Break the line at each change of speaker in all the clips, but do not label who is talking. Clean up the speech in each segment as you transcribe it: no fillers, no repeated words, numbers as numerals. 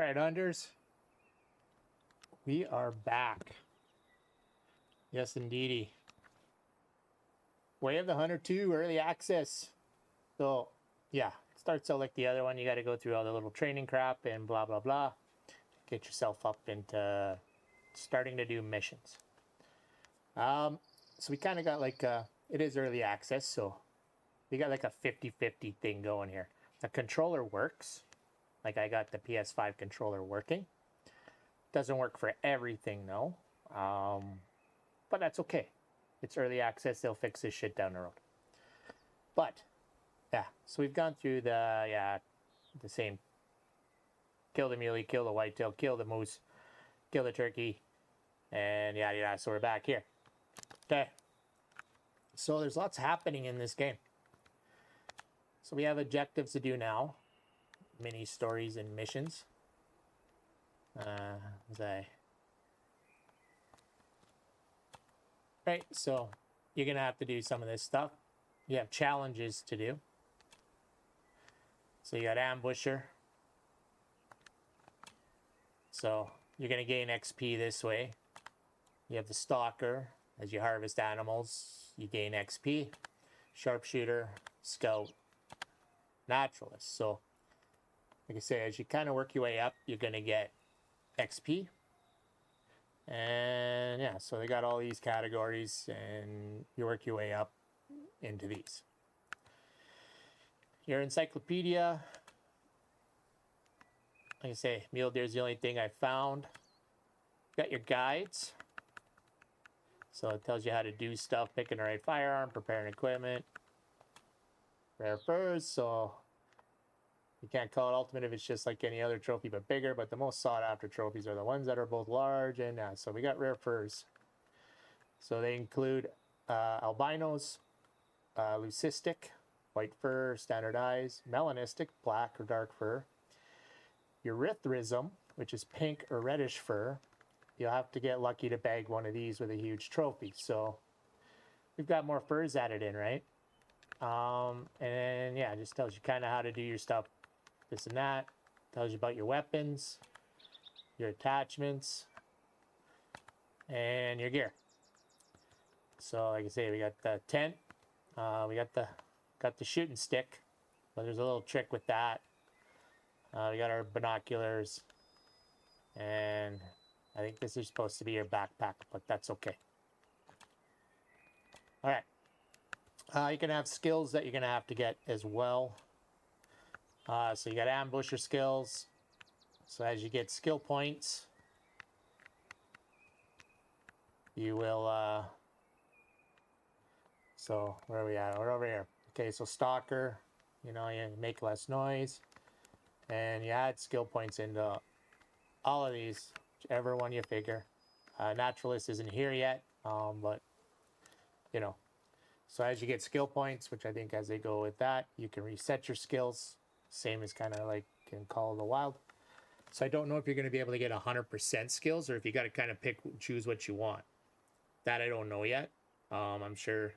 All right, unders. We are back. Yes, indeedy. Way of the Hunter 2 early access. So, yeah, it starts out like the other one. You got to go through all the little training crap and blah, blah, blah. Get yourself up into starting to do missions. So we kind of got like, it is early access, so we got like a 50-50 thing going here. The controller works. Like I got the PS5 controller working. Doesn't work for everything though. But that's okay. It's early access. They'll fix this shit down the road. But yeah, so we've gone through the same. Kill the muley, kill the whitetail, kill the moose, kill the turkey, and yeah. So we're back here. Okay. So there's lots happening in this game. So we have objectives to do now, mini stories and missions. Right, so you're gonna have to do some of this stuff. You have challenges to do. So you got ambusher. So you're gonna gain XP this way. You have the stalker. As you harvest animals, you gain XP. Sharpshooter, scout, naturalist. So like I say, as you kind of work your way up, you're gonna get XP. And yeah, so they got all these categories and you work your way up into these. Your encyclopedia, like I say, mule deer is the only thing I found. Got your guides. So it tells you how to do stuff, picking the right firearm, preparing equipment, rare furs. So you can't call it ultimate if it's just like any other trophy but bigger, but the most sought after trophies are the ones that are both large and so we got rare furs. So they include albinos, leucistic, white fur, standard eyes, melanistic, black or dark fur, erythrism, which is pink or reddish fur. You'll have to get lucky to bag one of these with a huge trophy. So we've got more furs added in, right? And yeah, it just tells you kind of how to do your stuff. This and that. Tells you about your weapons, your attachments, and your gear. So like I say, we got the tent. We got the shooting stick. But there's a little trick with that. We got our binoculars. And I think this is supposed to be your backpack, but that's okay. All right. You can have skills that you're going to have to get as well. So you got ambusher skills. So as you get skill points, you will, so where are we at? We're over here. Okay, so stalker, you make less noise. And you add skill points into all of these, whichever one you figure. Naturalist isn't here yet, but, So as you get skill points, which I think as they go with that, you can reset your skills. Same as kind of like in Call of the Wild. So I don't know if you're going to be able to get 100% skills or if you got to kind of choose what you want. That I don't know yet. I'm sure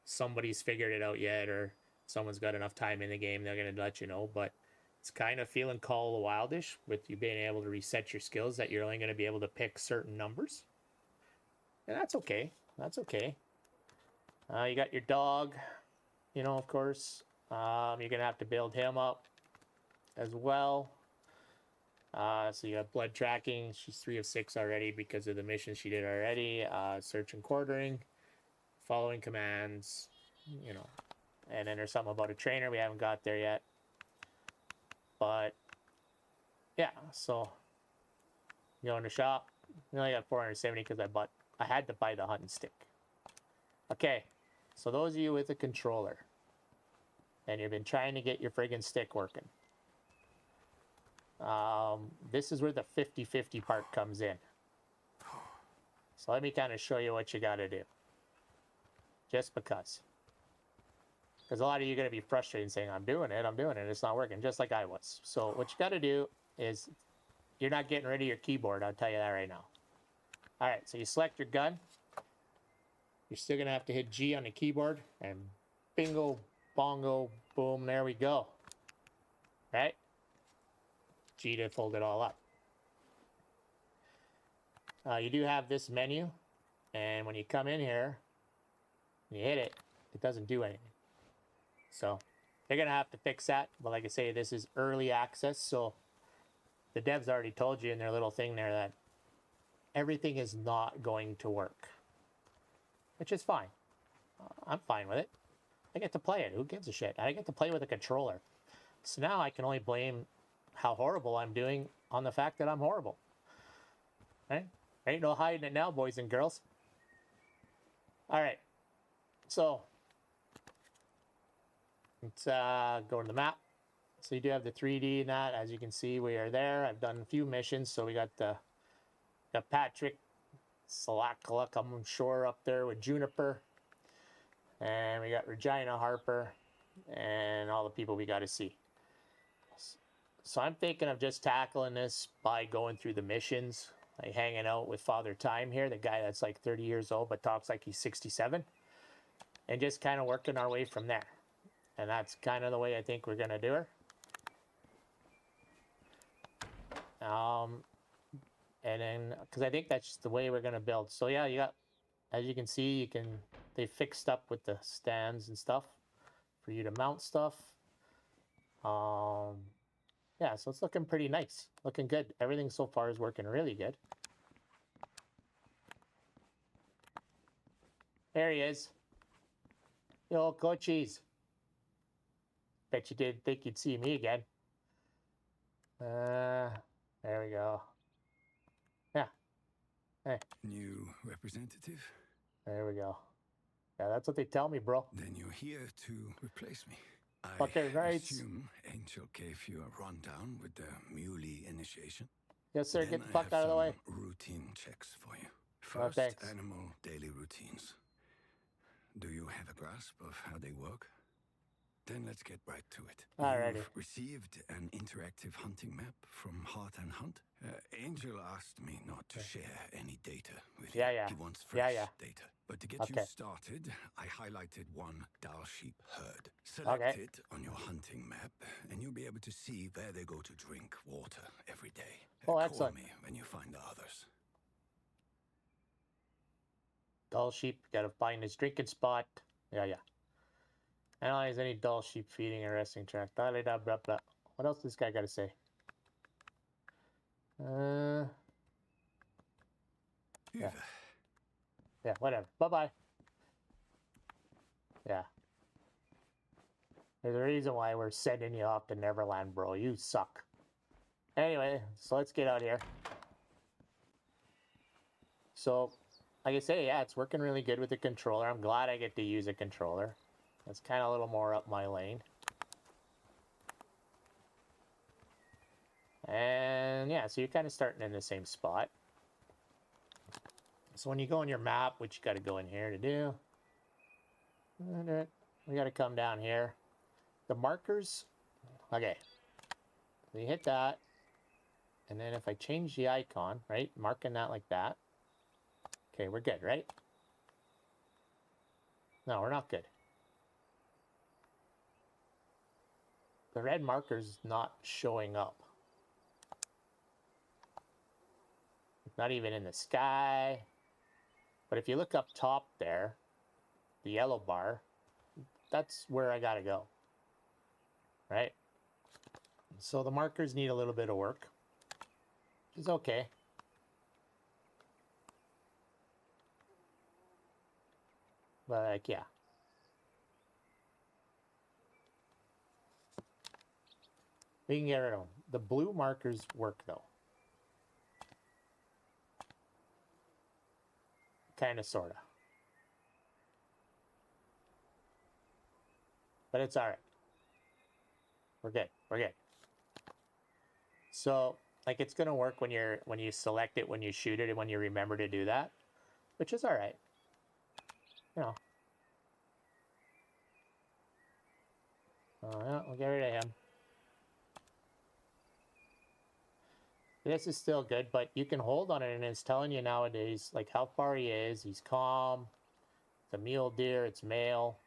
somebody's figured it out yet or someone's got enough time in the game, they're going to let you know. But it's kind of feeling Call of the Wildish with you being able to reset your skills that you're only going to be able to pick certain numbers. And that's okay. That's okay. You got your dog, of course. You're going to have to build him up as well. So you have blood tracking. She's 3 of 6 already because of the mission she did already. Search and quartering, following commands, And then there's something about a trainer. We haven't got there yet. But, yeah, so you go in the shop. I only got 470 because I had to buy the hunting stick. Okay, so those of you with a controller and you've been trying to get your friggin' stick working, this is where the 50-50 part comes in. So let me kind of show you what you got to do. Just because. Because a lot of you are going to be frustrated saying, I'm doing it, it's not working, just like I was. So what you got to do is, you're not getting rid of your keyboard, I'll tell you that right now. All right, so you select your gun. You're still going to have to hit G on the keyboard, and bingo, bongo, boom, there we go. Right? G to fold it all up. You do have this menu, and when you come in here, and you hit it, it doesn't do anything. So they're gonna have to fix that. But like I say, this is early access, so the devs already told you in their little thing there that everything is not going to work, which is fine. I'm fine with it. I get to play it. Who gives a shit? I get to play with a controller. So now I can only blame how horrible I'm doing on the fact that I'm horrible. Right? Ain't no hiding it now, boys and girls. All right. So let's go to the map. So you do have the 3D in that. As you can see, we are there. I've done a few missions. So we got Patrick Salakala, I'm sure, up there with Juniper. And we got Regina Harper and all the people we got to see. So I'm thinking of just tackling this by going through the missions, like hanging out with Father Time here, the guy that's like 30 years old but talks like he's 67, and just kind of working our way from there. And that's kind of the way I think we're going to do her. And then, because I think that's just the way we're going to build. So yeah, you got, as you can see, they fixed up with the stands and stuff for you to mount stuff. Yeah, so it's looking pretty nice, looking good. Everything so far is working really good. There he is. Yo, coaches. Bet you didn't think you'd see me again. There we go. Yeah. Hey.
New representative?
There we go. Yeah, that's what they tell me, bro.
Then you're here to replace me.
Okay, right.
I assume Angel gave you a rundown with the Muley initiation.
Yes, sir.
Then
Get the fuck out of the way.
Routine checks for you.
Oh,
First,
thanks.
animal daily routines. Do you have a grasp of how they work? Then let's get right to it.
Alrighty.
You've received an interactive hunting map from Heart and Hunt. Angel asked me not to share any data with you.
Yeah.
He wants fresh
Yeah.
data. But to get you
Okay.
started, I highlighted one Dall sheep herd. Select it on your hunting map, and you'll be able to see where they go to drink water every day.
Oh,
Call
excellent.
me when you find the others.
Dull sheep, gotta find his drinking spot. Yeah. Analyze any dull sheep feeding or resting track. Blah, blah, blah, blah. What else this guy gotta say? Yeah, whatever. Bye-bye. Yeah. There's a reason why we're sending you off to Neverland, bro. You suck. Anyway, so let's get out here. So, like I say, yeah, it's working really good with the controller. I'm glad I get to use a controller. That's kind of a little more up my lane. And yeah, so you're kind of starting in the same spot. So when you go on your map, which you got to go in here to do, we got to come down here. The markers, okay. So you hit that, and then if I change the icon, right, marking that like that, okay, we're good, right? No, we're not good. The red marker's not showing up. Not even in the sky. But if you look up top there, the yellow bar, that's where I gotta go. Right? So the markers need a little bit of work, which is okay. But like, yeah. We can get rid of them. The blue markers work though. Kind of, sort of. But it's all right. We're good. We're good. So, like, it's going to work when you select it, when you shoot it, and when you remember to do that, which is all right. You know. Oh, yeah, we'll get rid of him. This is still good, but you can hold on it, and it's telling you nowadays, like, how far he is. He's calm. It's a mule deer. It's male.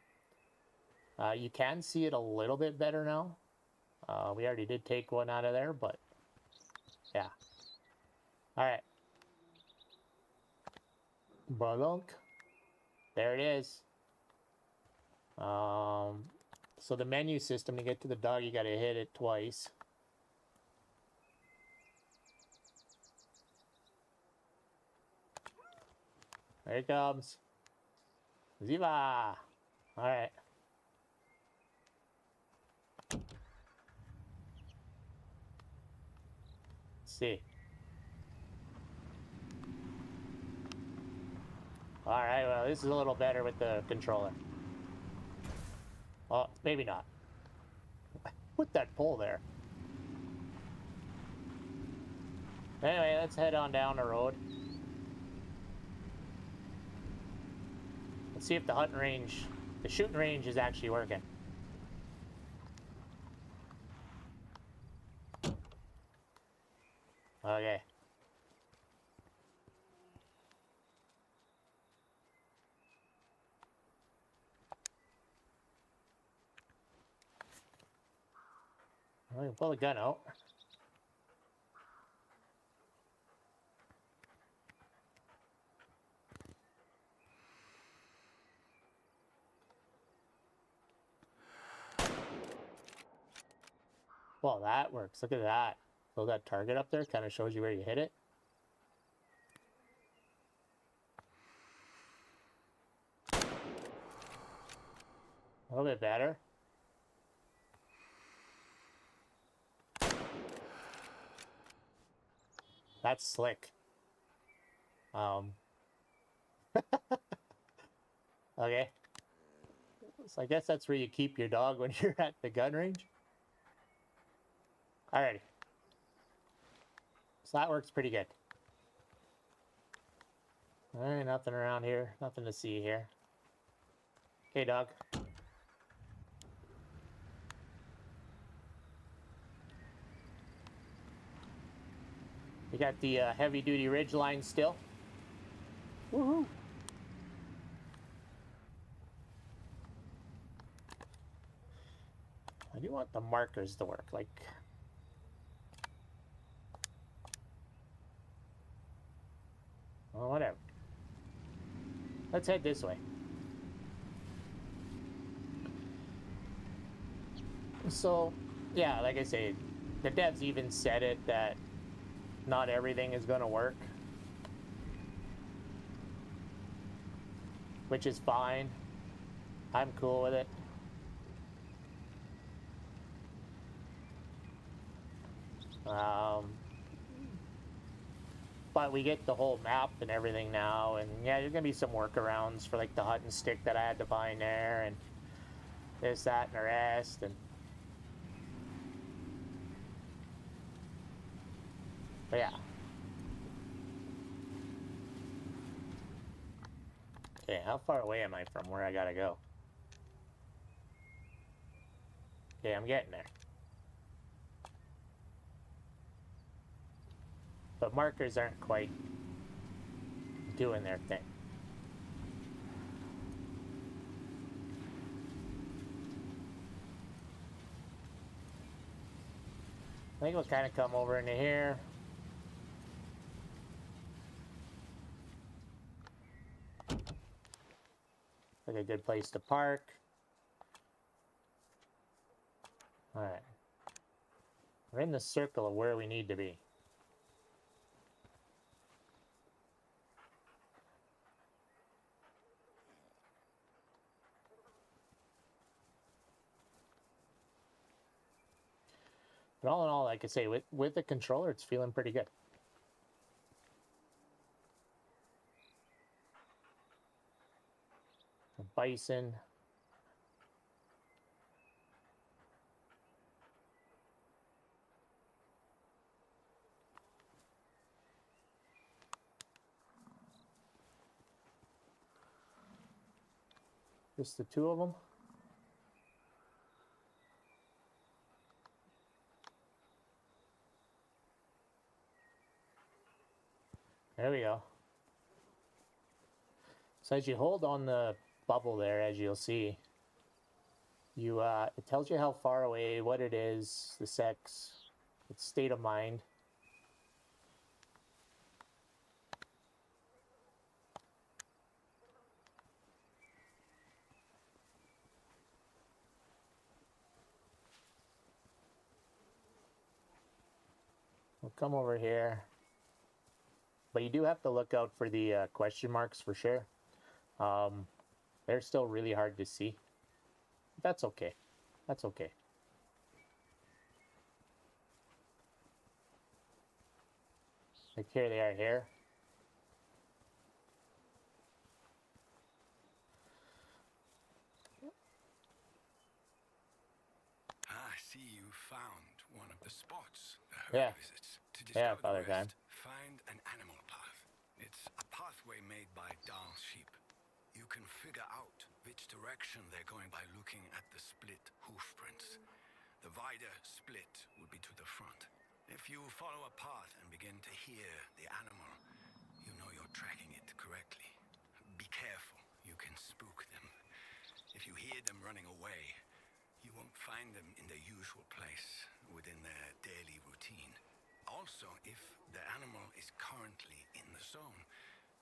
You can see it a little bit better now. We already did take one out of there, but Yeah. All right. Balunk. There it is. So the menu system, to get to the dog, you got to hit it twice. There it comes. Ziva! All right. Let's see. All right, well, this is a little better with the controller. Oh, maybe not. Put that pole there. Anyway, let's head on down the road. Let's see if the hunting range, the shooting range is actually working. Okay. Well, we can pull the gun out. Well, that works. Look at that. So that target up there kind of shows you where you hit it. A little bit better. That's slick. Okay. So I guess that's where you keep your dog when you're at the gun range. Alrighty. So that works pretty good. Alright, nothing around here. Nothing to see here. Okay, dog. You got the heavy-duty Ridgeline still. Woohoo! I do want the markers to work, like... Well, whatever. Let's head this way. So, yeah, like I say, the devs even said it that not everything is going to work. Which is fine. I'm cool with it. But we get the whole map and everything now, and yeah, there's gonna be some workarounds for like the hunting stick that I had to find there, and this, that, and the rest, and but yeah. Okay, how far away am I from where I gotta go? Okay, I'm getting there. But markers aren't quite doing their thing. I think we'll kind of come over into here. Like a good place to park. All right. We're in the circle of where we need to be. But all in all, like I say, with the controller, it's feeling pretty good. A bison. Just the two of them. There we go. So as you hold on the bubble there, as you'll see, you it tells you how far away, what it is, the sex, its state of mind. We'll come over here. But you do have to look out for the question marks for sure. They're still really hard to see. That's okay. That's okay. Like here they are here.
I see you found one of the spots the
Yeah.
herd visits. To
Yeah,
discover
Father
the
Time.
rest, find an animal path. It's a pathway made by Dall sheep. You can figure out which direction they're going by looking at the split hoof prints. The wider split would be to the front. If you follow a path and begin to hear the animal, you know you're tracking it correctly. Be careful, you can spook them. If you hear them running away, you won't find them in their usual place within their daily routine. Also, if the animal is currently in the zone,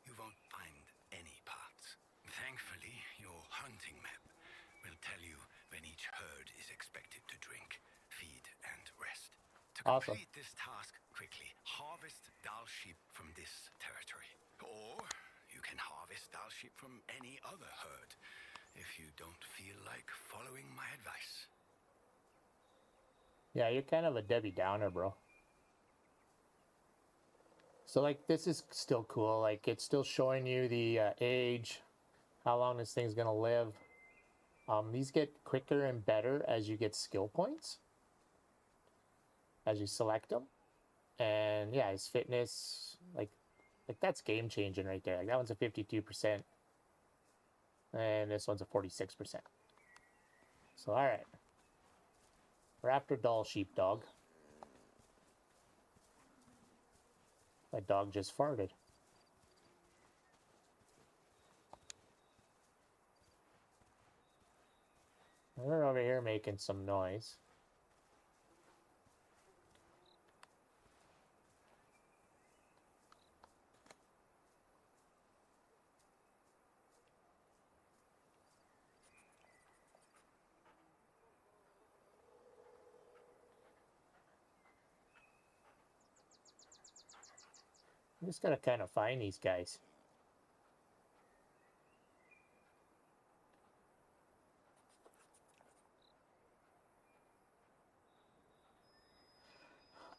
you won't find any paths. Thankfully, your hunting map will tell you when each herd is expected to drink, feed, and rest. To
Awesome.
complete this task quickly, harvest Dall sheep from this territory. Or you can harvest Dall sheep from any other herd if you don't feel like following my advice.
Yeah, you're kind of a Debbie Downer, bro. So, like, this is still cool. Like, it's still showing you the age, how long this thing's going to live. These get quicker and better as you get skill points, as you select them. And, yeah, his fitness, like that's game-changing right there. Like, that one's a 52%. And this one's a 46%. So, all right. We're after Dall sheepdog. My dog just farted. We're over here making some noise. I'm just gotta kind of find these guys.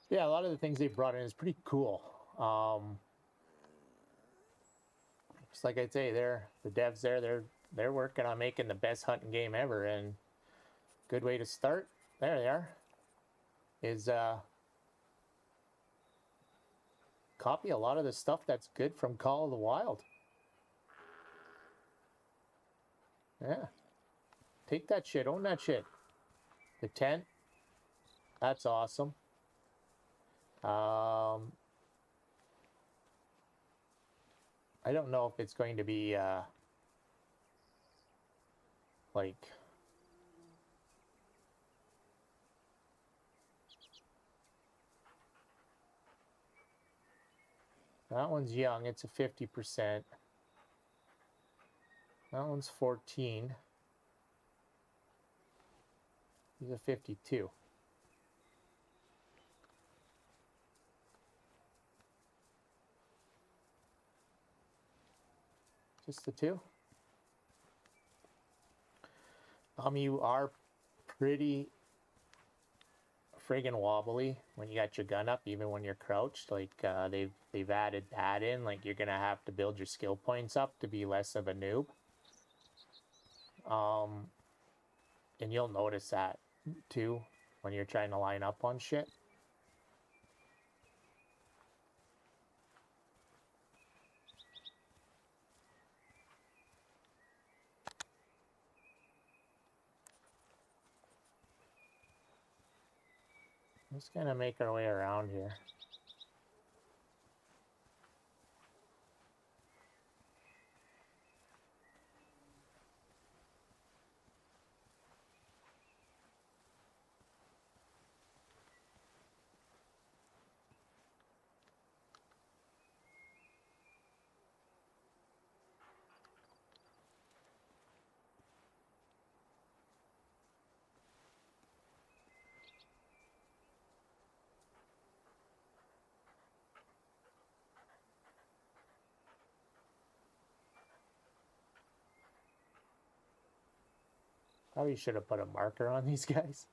Yeah, a lot of the things they brought in is pretty cool. Just like I say, the devs they're working on making the best hunting game ever, and good way to start. There they are. Is copy a lot of the stuff that's good from Call of the Wild. Yeah, take that shit, own that shit. The tent, that's awesome. I don't know if it's going to be like that one's young, it's a 50%. That one's 14. He's a 52. Just the two? You are pretty friggin' wobbly when you got your gun up, even when you're crouched. Like they've added that in. Like you're gonna have to build your skill points up to be less of a noob. And you'll notice that too when you're trying to line up on shit. Let's kind of make our way around here. Probably should have put a marker on these guys.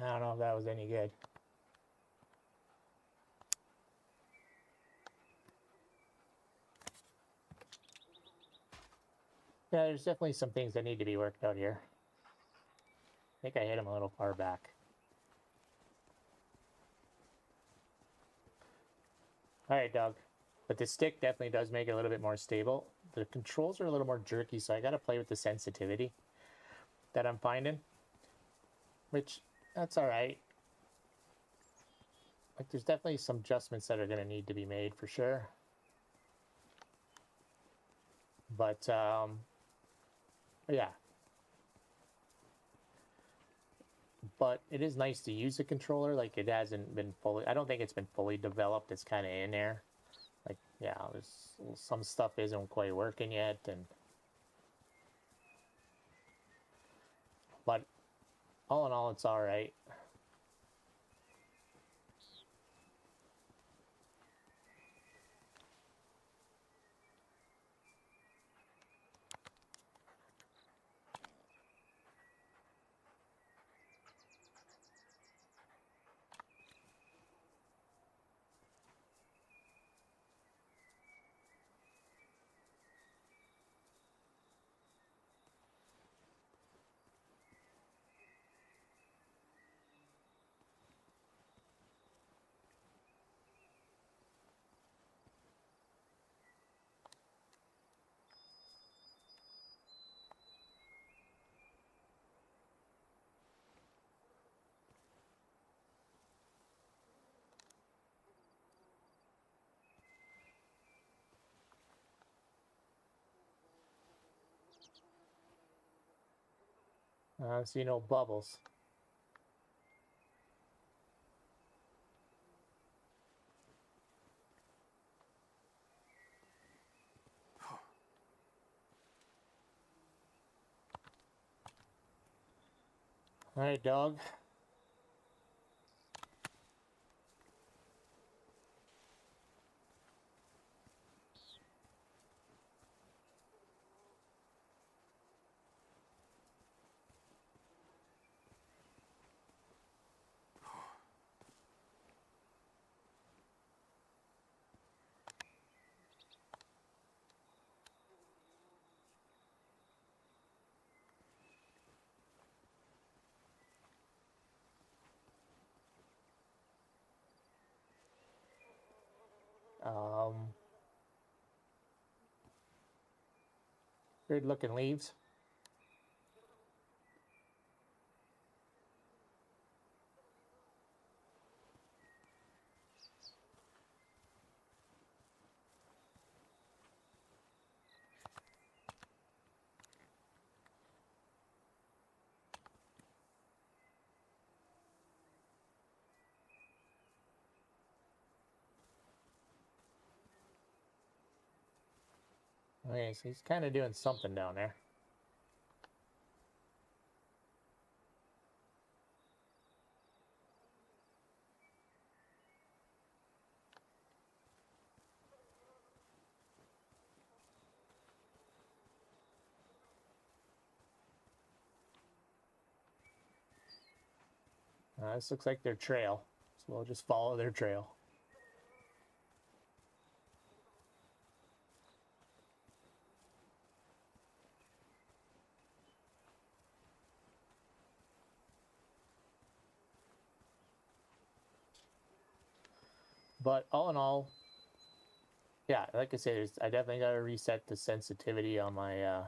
I don't know if that was any good. Yeah, there's definitely some things that need to be worked out here. I think I hit him a little far back. Alright, dog. But the stick definitely does make it a little bit more stable. The controls are a little more jerky, so I gotta play with the sensitivity that I'm finding. Which, that's alright. Like, there's definitely some adjustments that are gonna need to be made for sure. But, yeah. But it is nice to use the controller. Like, it hasn't been fully... I don't think it's been fully developed. It's kind of in there. Like, yeah, there's some stuff isn't quite working yet, and... But, all in all, it's alright. See no bubbles. Alright, dog. Weird looking leaves. Okay, so he's kind of doing something down there. This looks like their trail, so we'll just follow their trail. But all in all, yeah, like I said, I definitely got to reset the sensitivity on my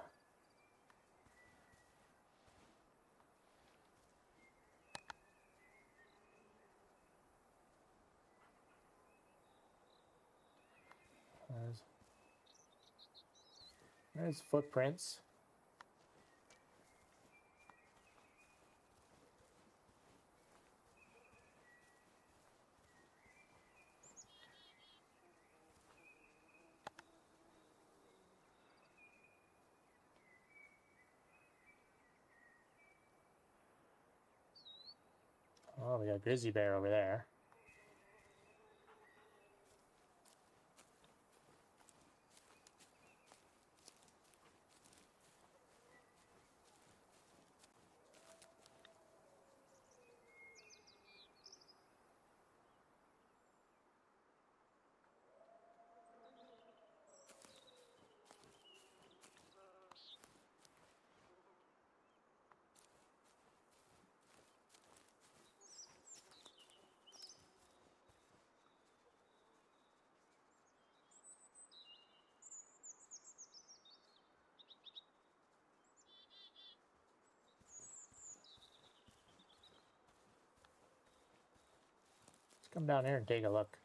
there's footprints. Oh, we got a grizzly bear over there. Let's come down here and take a look.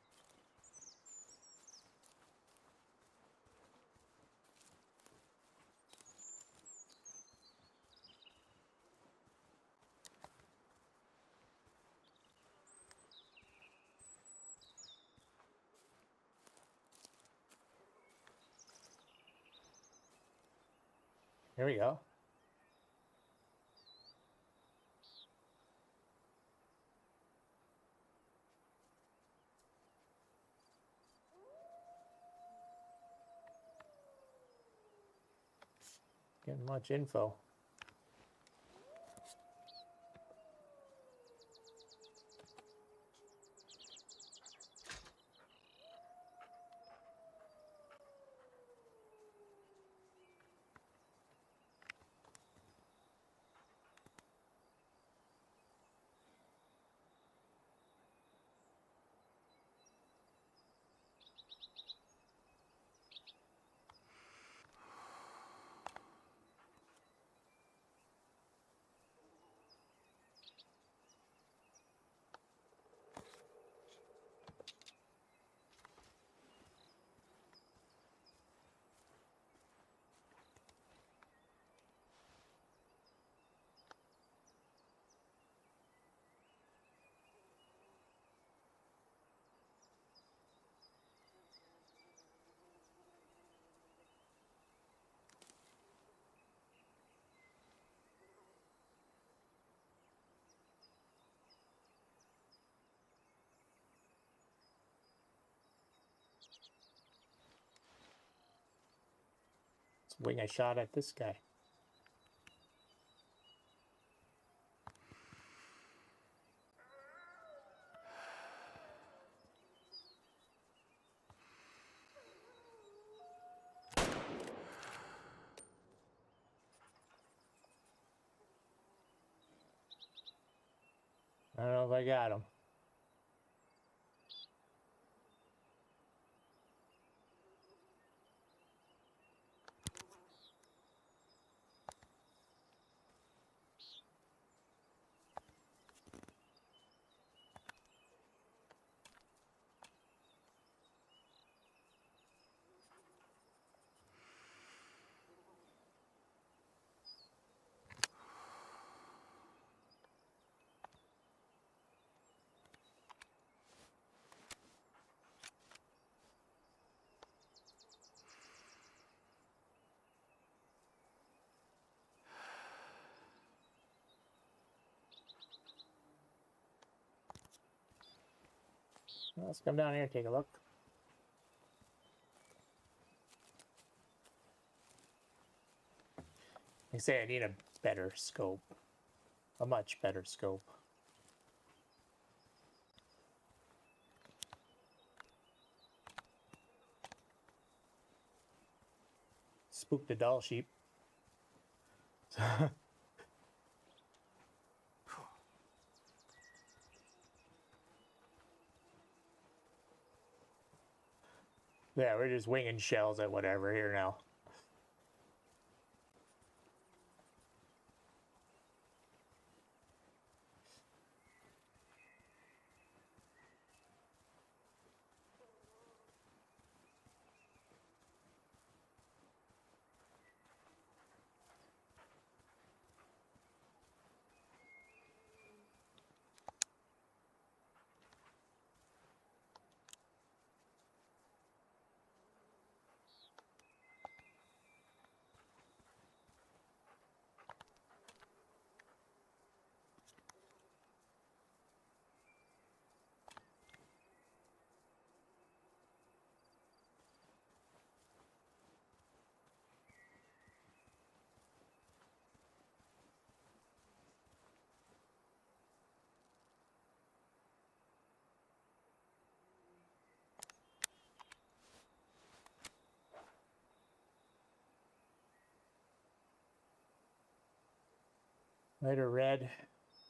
Here we go. Getting much info. Let's wing a shot at this guy. I don't know if I got him. Let's come down here and take a look. I say I need a better scope. A much better scope. spook the Dall sheep. Yeah, we're just winging shells at whatever here now. Red or red?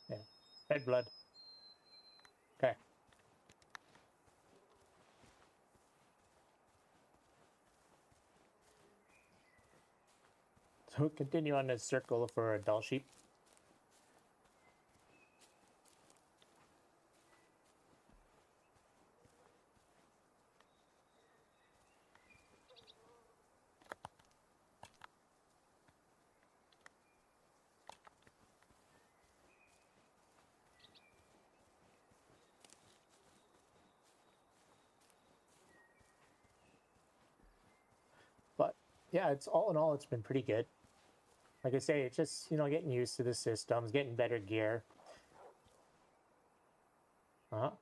Yeah, red blood. Okay. So continue on this circle for a Dall sheep. But yeah, it's all in all, it's been pretty good. Like I say, it's just, you know, getting used to the systems, getting better gear. Oh,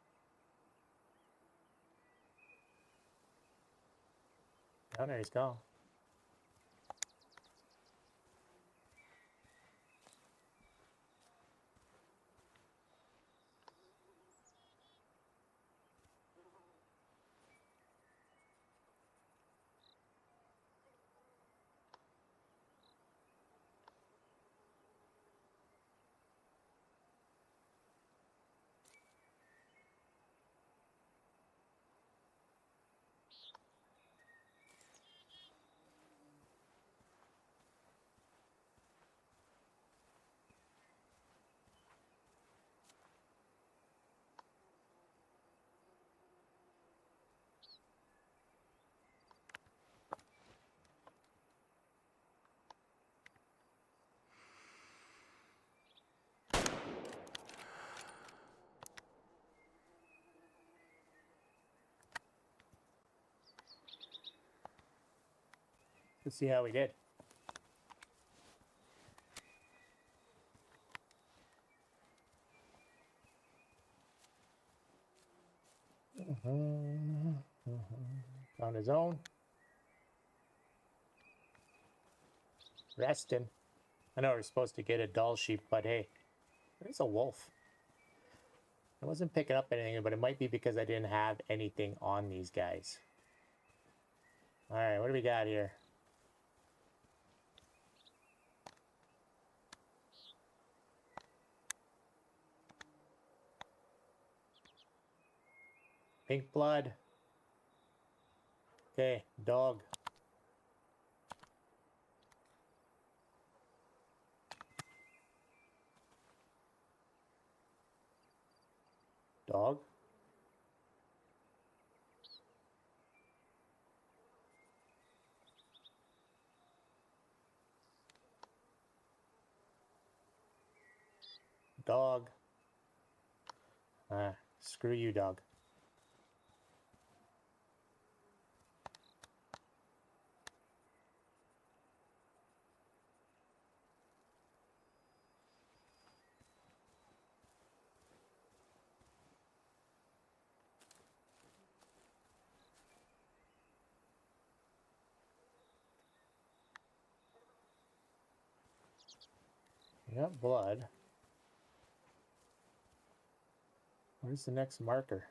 there he's gone. Let's see how we did. On his own. Resting. I know we're supposed to get a Dall sheep, but hey, there's a wolf. I wasn't picking up anything, but it might be because I didn't have anything on these guys. All right, what do we got here? Pink blood. Okay, dog. Dog. Dog. Ah, screw you, dog. Yep, blood. Where's the next marker?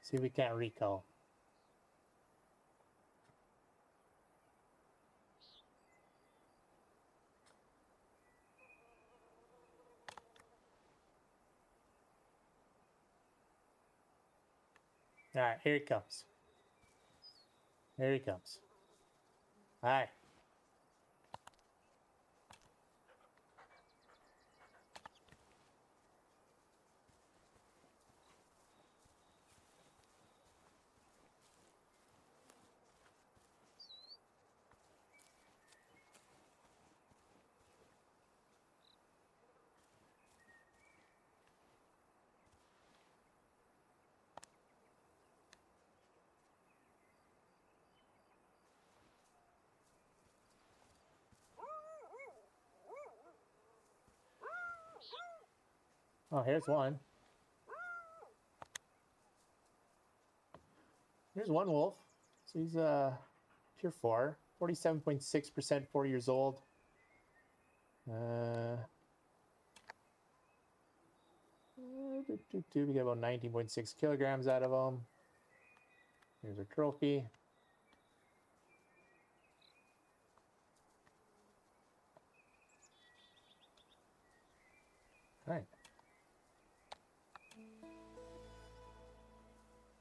See if we can't recall. All right, here he comes. Here he comes. Hi. Oh, here's one. Here's one wolf. So he's tier 4, 47.6%, 4 years old. We get about 19.6 kilograms out of him. Here's our trophy. All right.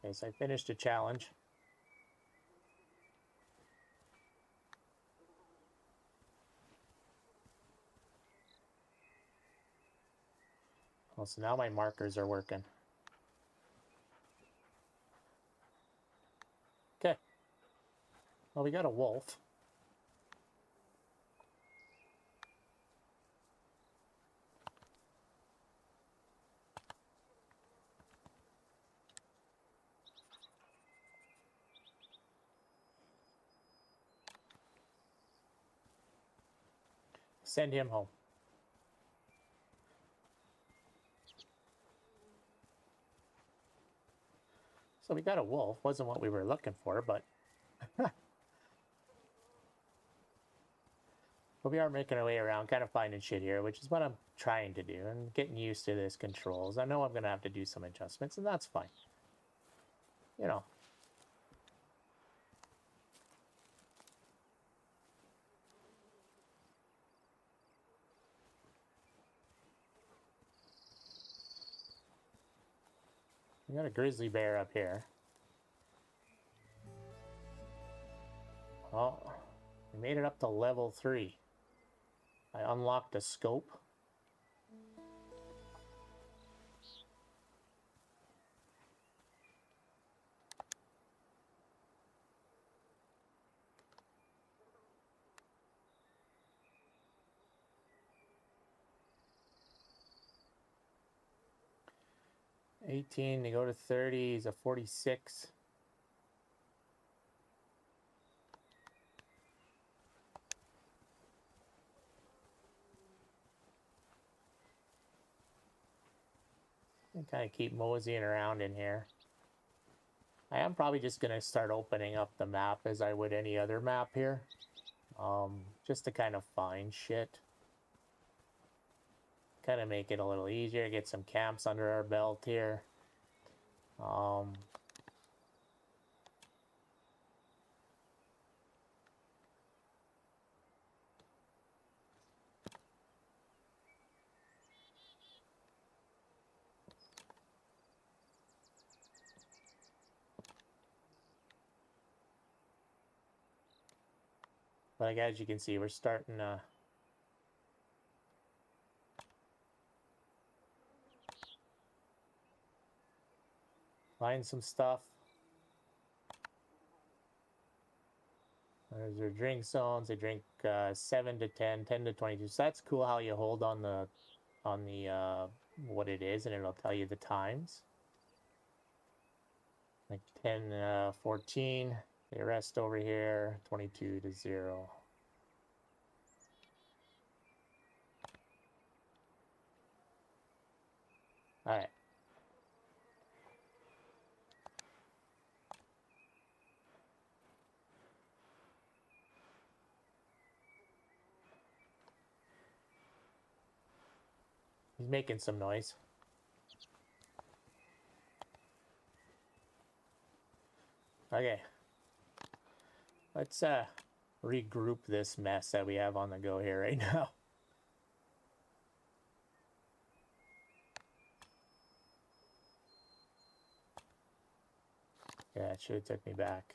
Okay, so I finished a challenge. Well, so now my markers are working. Okay. Well, we got a wolf. Send him home. So we got a wolf. Wasn't what we were looking for, but but we are making our way around, kind of finding shit here, which is what I'm trying to do, and getting used to this controls. I know I'm going to have to do some adjustments, and that's fine. You know. We got a grizzly bear up here. Oh, we made it up to level 3. I unlocked a scope. $18 to go to 30 is a 46. And kind of keep moseying around in here. I am probably just going to start opening up the map as I would any other map here. Just to kind of find shit. Kind of make it a little easier, get some camps under our belt here. But like, as you can see, we're starting to find some stuff. There's their drink zones. They drink 7 to 10, 10 to 22. So that's cool how you hold on the what it is, and it'll tell you the times. Like 10, 14. They rest over here. 22 to 0. All right. He's making some noise. Okay. Let's regroup this mess that we have on the go here right now. Yeah, it should have took me back.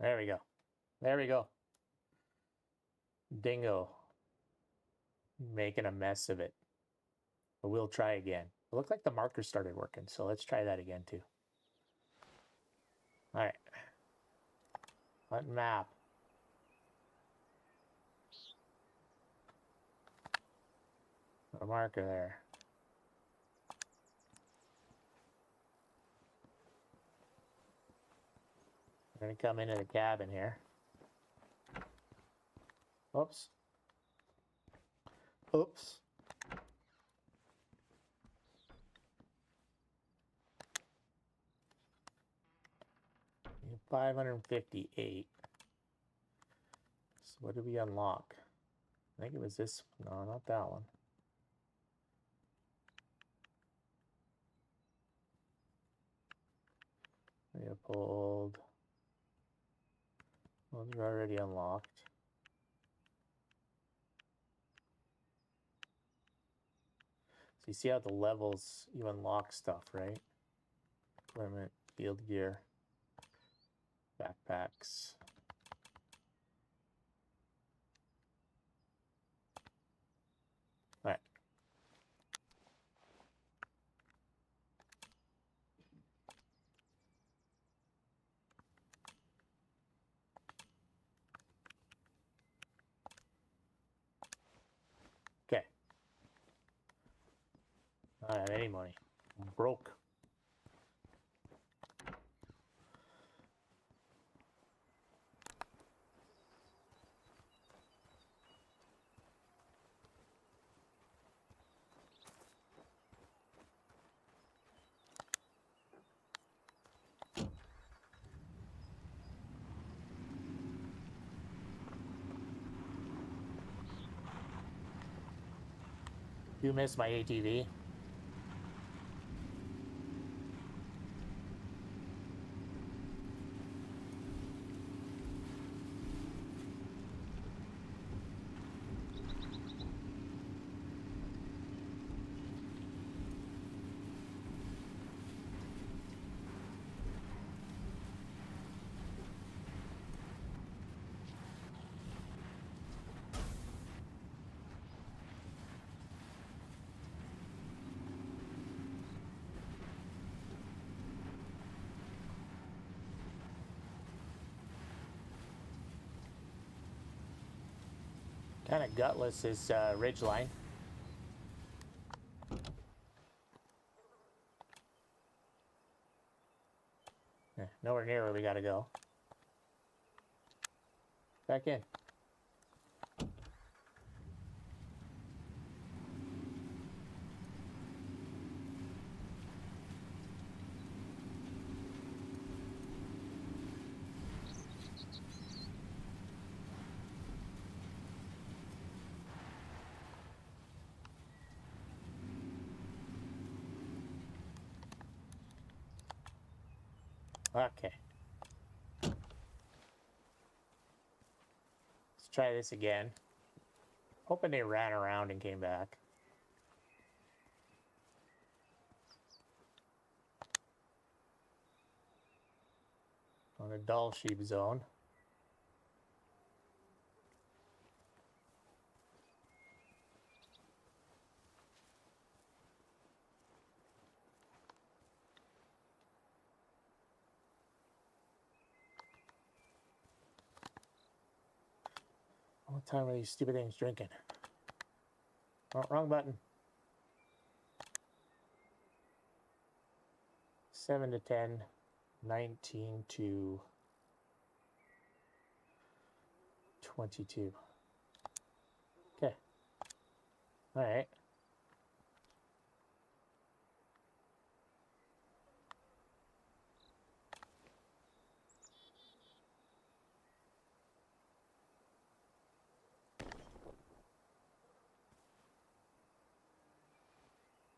There we go. There we go. Dingo. Making a mess of it. But we'll try again. It looked like the marker started working, so let's try that again too. All right. Hunt map. A marker there. We're gonna come into the cabin here. Oops. Oops. We have 558. So what did we unlock? I think it was this. No, not that one. Leopold. Those are already unlocked. So you see how the levels, you unlock stuff, right? Equipment, field gear, backpacks. All right. Okay. I don't have any money. I'm broke. You missed my ATV. Kind of gutless is Ridgeline. Nowhere near where we gotta go. Back in. Okay. Let's try this again. Hoping they ran around and came back. On the Dall sheep zone. What time are these stupid things drinking? Oh, wrong button. 7 to 10, 19 to 22. Okay. All right.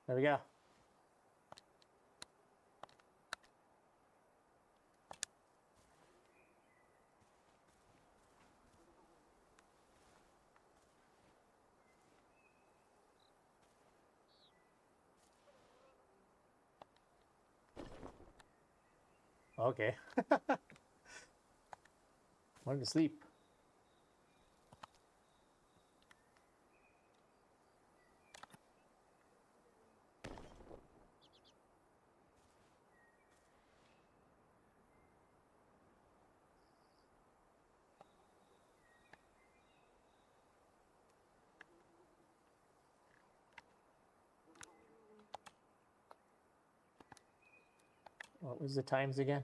There we go. Okay. Went to sleep. What was the times again?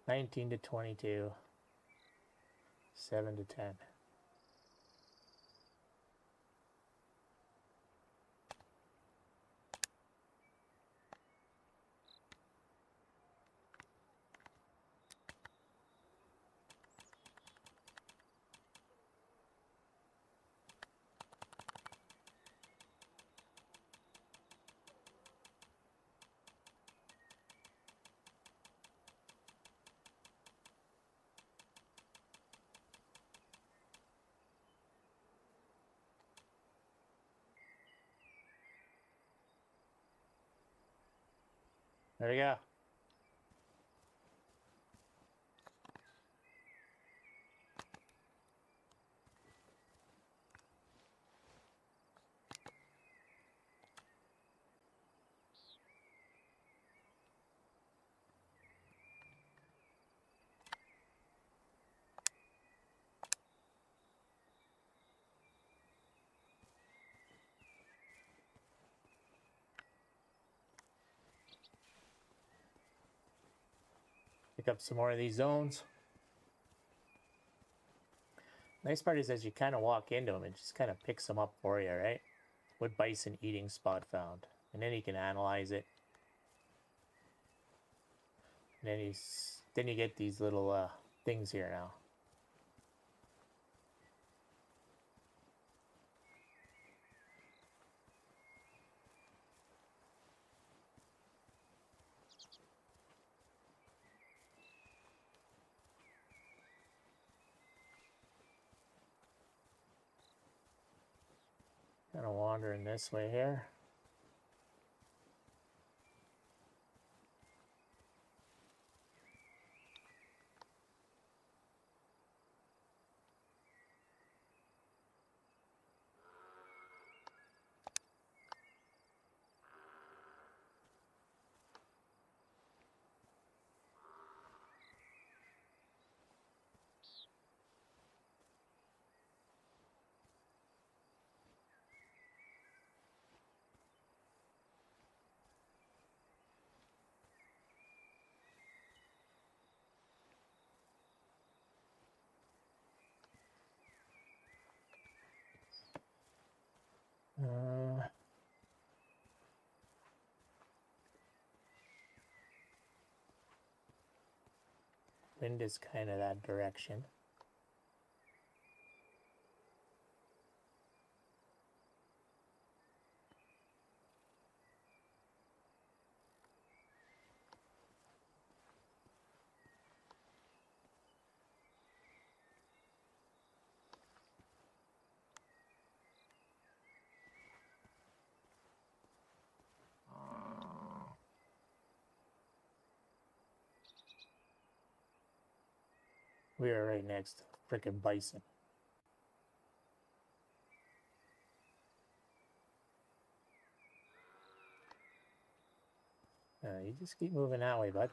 19 to 22. 7 to 10. There we go. Pick up some more of these zones. Nice part is as you kind of walk into them, it just kind of picks them up for you, right? What bison eating spot found. And then you can analyze it. And then you get these little things here now. Kind of wandering this way here. Wind is kind of that direction. We are right next to frickin' bison. You just keep moving that way, bud.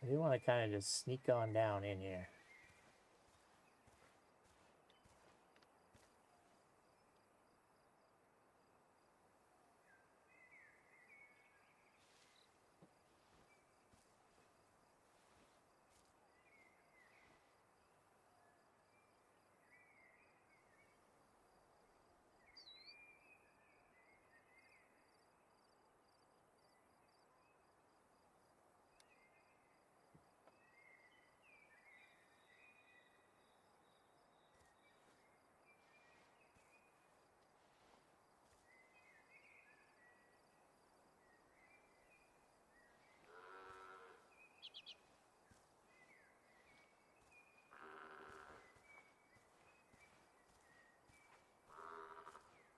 You want to kind of just sneak on down in here.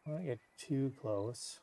I don't get too close.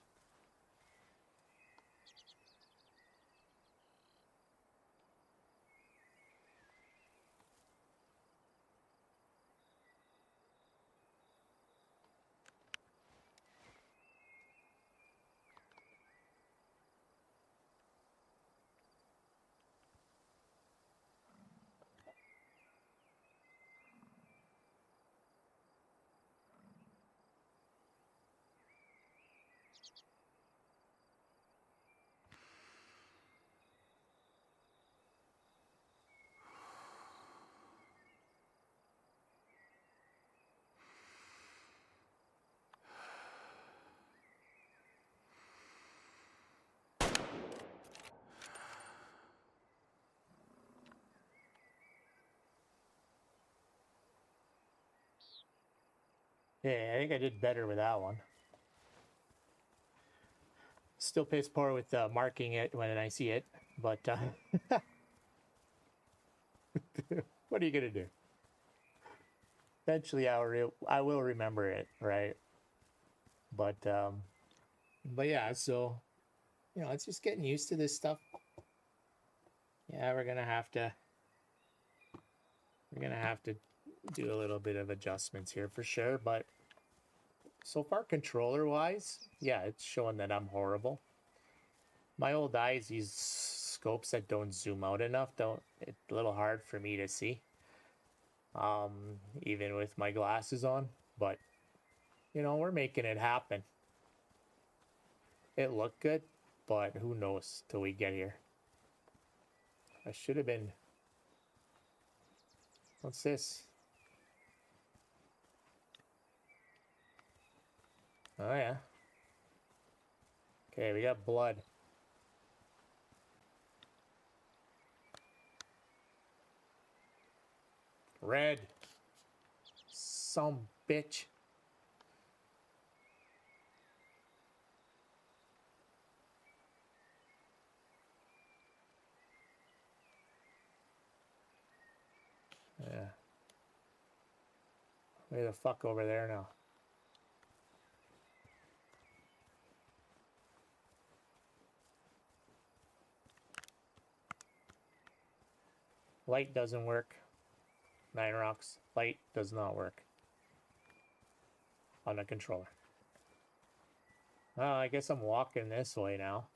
Yeah, I think I did better with that one. Still piss poor with marking it when I see it, but what are you gonna do? Eventually, I will remember it, right? But yeah. So it's just getting used to this stuff. Yeah, we're gonna have to do a little bit of adjustments here for sure. But so far, controller wise, yeah, it's showing that I'm horrible. My old eyes, these scopes that don't zoom out enough, it's a little hard for me to see. Even with my glasses on, but we're making it happen. It looked good, but who knows till we get here. I should have been. What's this? Oh yeah. Okay, we got blood. Red. Some bitch. Yeah. Way the fuck over there now. Light doesn't work. 9 rocks. Light does not work on the controller. I guess I'm walking this way now.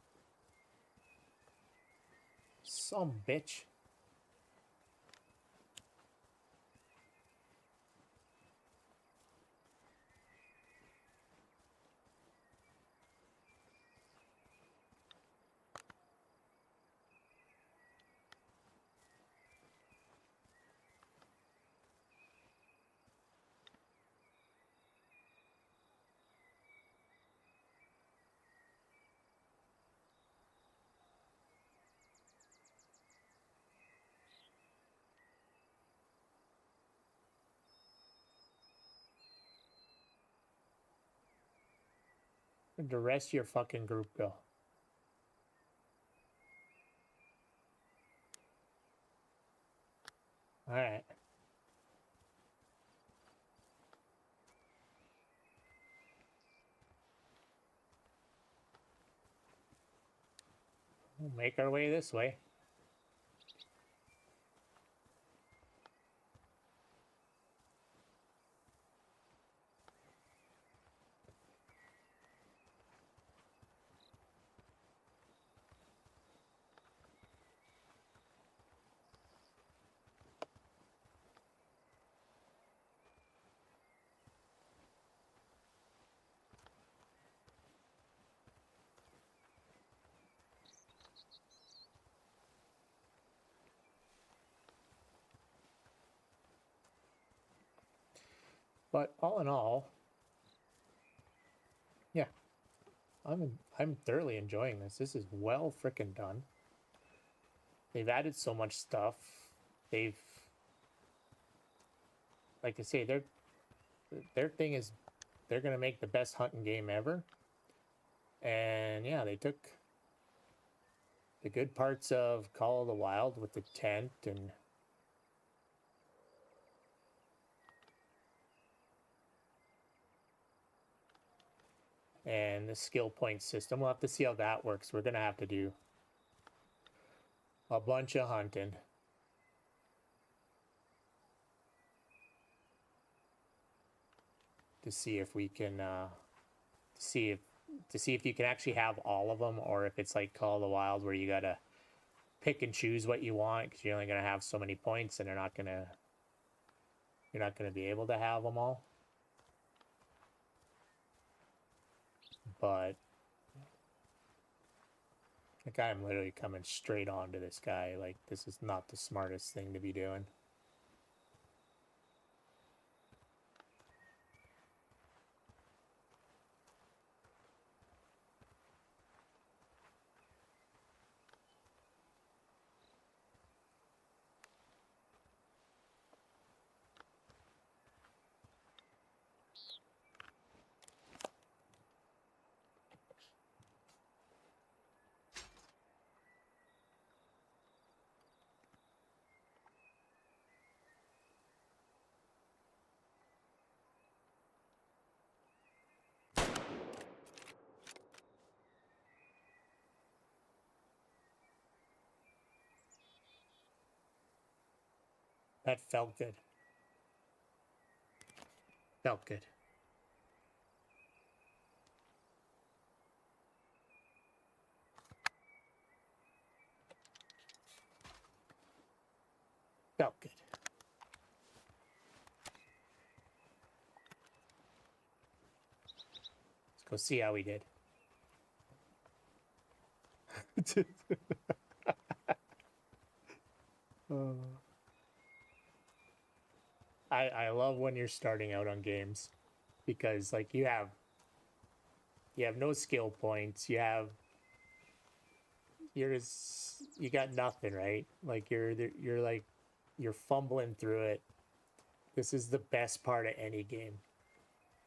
Some bitch. Where'd the rest of your fucking group go? Alright. We'll make our way this way. But all in all, yeah, I'm thoroughly enjoying this. This is well frickin' done. They've added so much stuff. They've, like I say, their thing is they're gonna make the best hunting game ever. And yeah, they took the good parts of Call of the Wild with the tent and and the skill point system. We'll have to see how that works. We're going to have to do a bunch of hunting. To see if we can, to see if you can actually have all of them, or if it's like Call of the Wild where you got to pick and choose what you want because you're only going to have so many points and you're not going to be able to have them all. But like, I'm literally coming straight onto this guy. Like, this is not the smartest thing to be doing. That felt good. Felt good. Felt good. Let's go see how we did. I love when you're starting out on games because like you have no skill points. You got nothing, right? Like you're fumbling through it. This is the best part of any game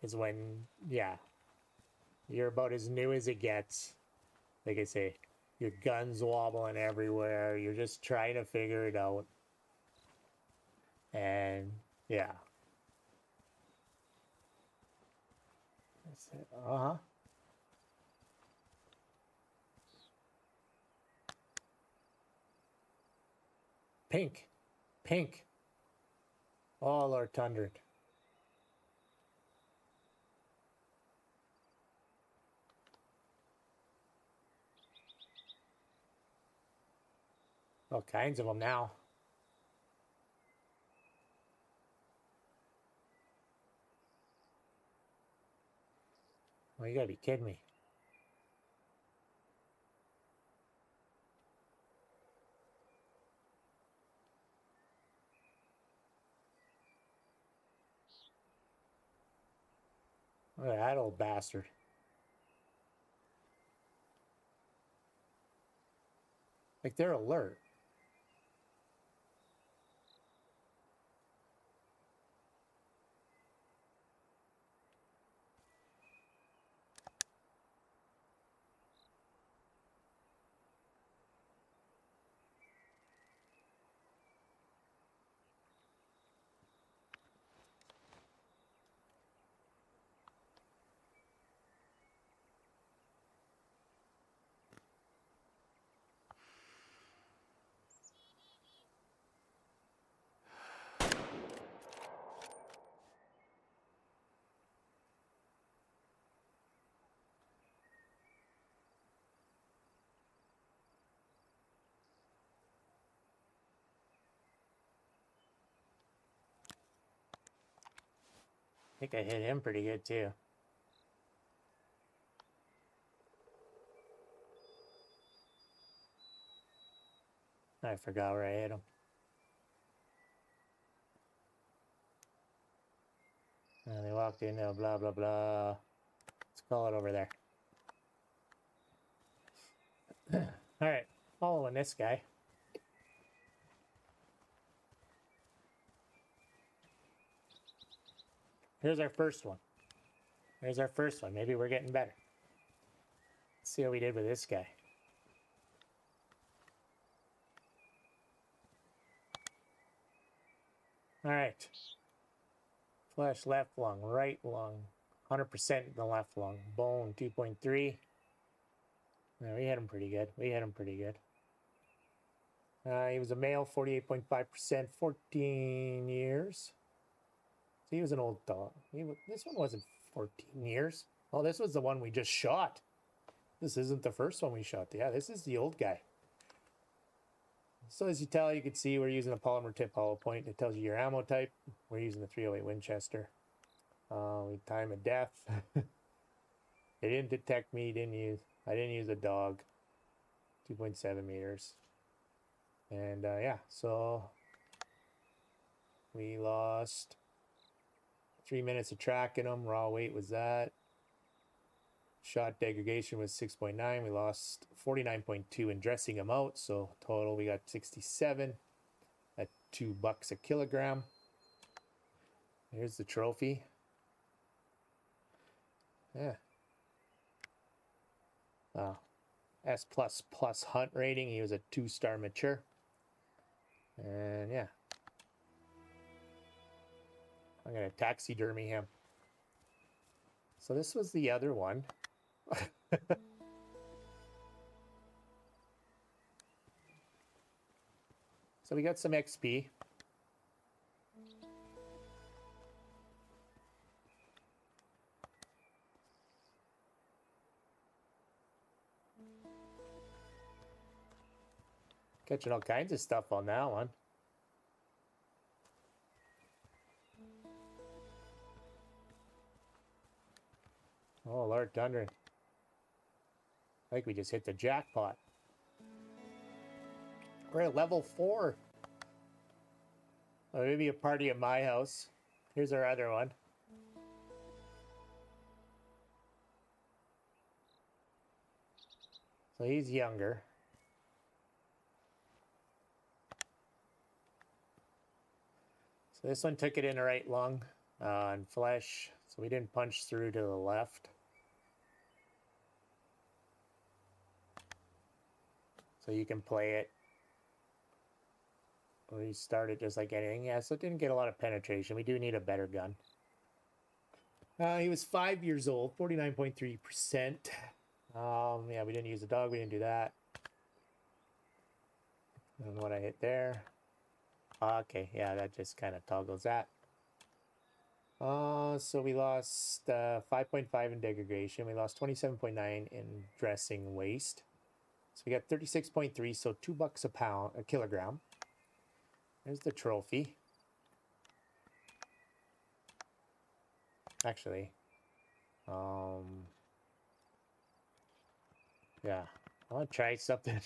is when you're about as new as it gets. Like I say, your gun's wobbling everywhere. You're just trying to figure it out. And yeah. That's it. Uh-huh. Pink. Pink. Oh, Lord Tundred. All kinds of them now. Well, you gotta be kidding me. Look at that old bastard. Like, they're alert. I think I hit him pretty good, too. I forgot where I hit him. And they walked in, blah, blah, blah. Let's call it over there. All right, following this guy. Here's our first one. There's our first one. Maybe we're getting better. Let's see how we did with this guy. All right. Flush left lung, right lung, 100% in the left lung. Bone 2.3. Yeah, we hit him pretty good. We hit him pretty good. He was a male, 48.5%, 14 years. So he was an old dog. This one wasn't 14 years. Oh, this was the one we just shot. This isn't the first one we shot. Yeah, this is the old guy. So as you can see we're using a polymer tip hollow point. It tells you your ammo type. We're using the 308 Winchester. Time of death. They didn't detect me. I didn't use a dog. 2.7 meters. And yeah, so we lost 3 minutes of tracking them. Raw weight was that. Shot degradation was 6.9. We lost 49.2 in dressing them out. So total we got 67 at $2 a kilogram. Here's the trophy. Yeah. S++ hunt rating. He was a 2-star mature. And yeah. I'm going to taxidermy him. So this was the other one. So we got some XP. Catching all kinds of stuff on that one. Oh, Lord Thunder. I think we just hit the jackpot. We're at level 4. Oh, maybe a party at my house. Here's our other one. So he's younger. So this one took it in the right lung and flesh. So we didn't punch through to the left. So you can play it. We started just like anything. Yeah, so it didn't get a lot of penetration. We do need a better gun. He was 5 years old, 49.3%. Yeah, we didn't use a dog. We didn't do that. And what I hit there. Okay, yeah, that just kind of toggles that. So we lost 5.5 in degradation. We lost 27.9 in dressing waste. So we got 36.3, so $2 a kilogram. There's the trophy. Actually, yeah, I want to try something.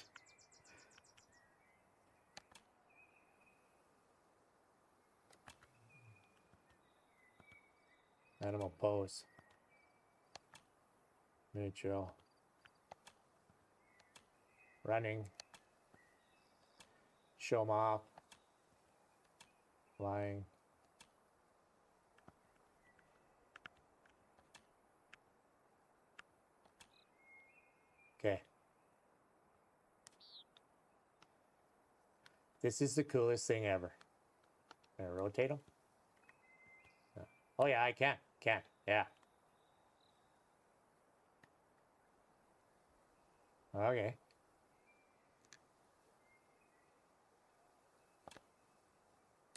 Animal pose. Neutral. Running. Show 'em off. Flying. Okay. This is the coolest thing ever. Can I rotate them? Oh yeah, I can. Can. Yeah. Okay.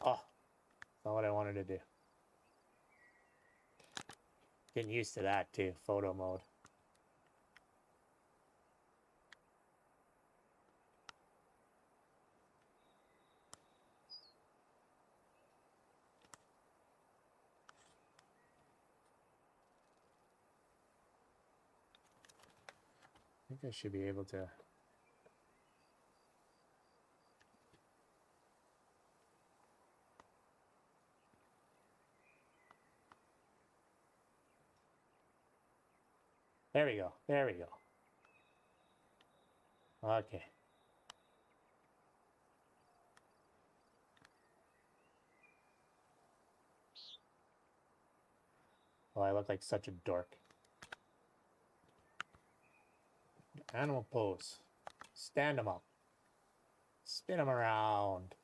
Oh, that's not what I wanted to do. Getting used to that too, photo mode. I think I should be able to. There we go. There we go. Okay. Oh, I look like such a dork. Animal pose. Stand them up. Spin them around.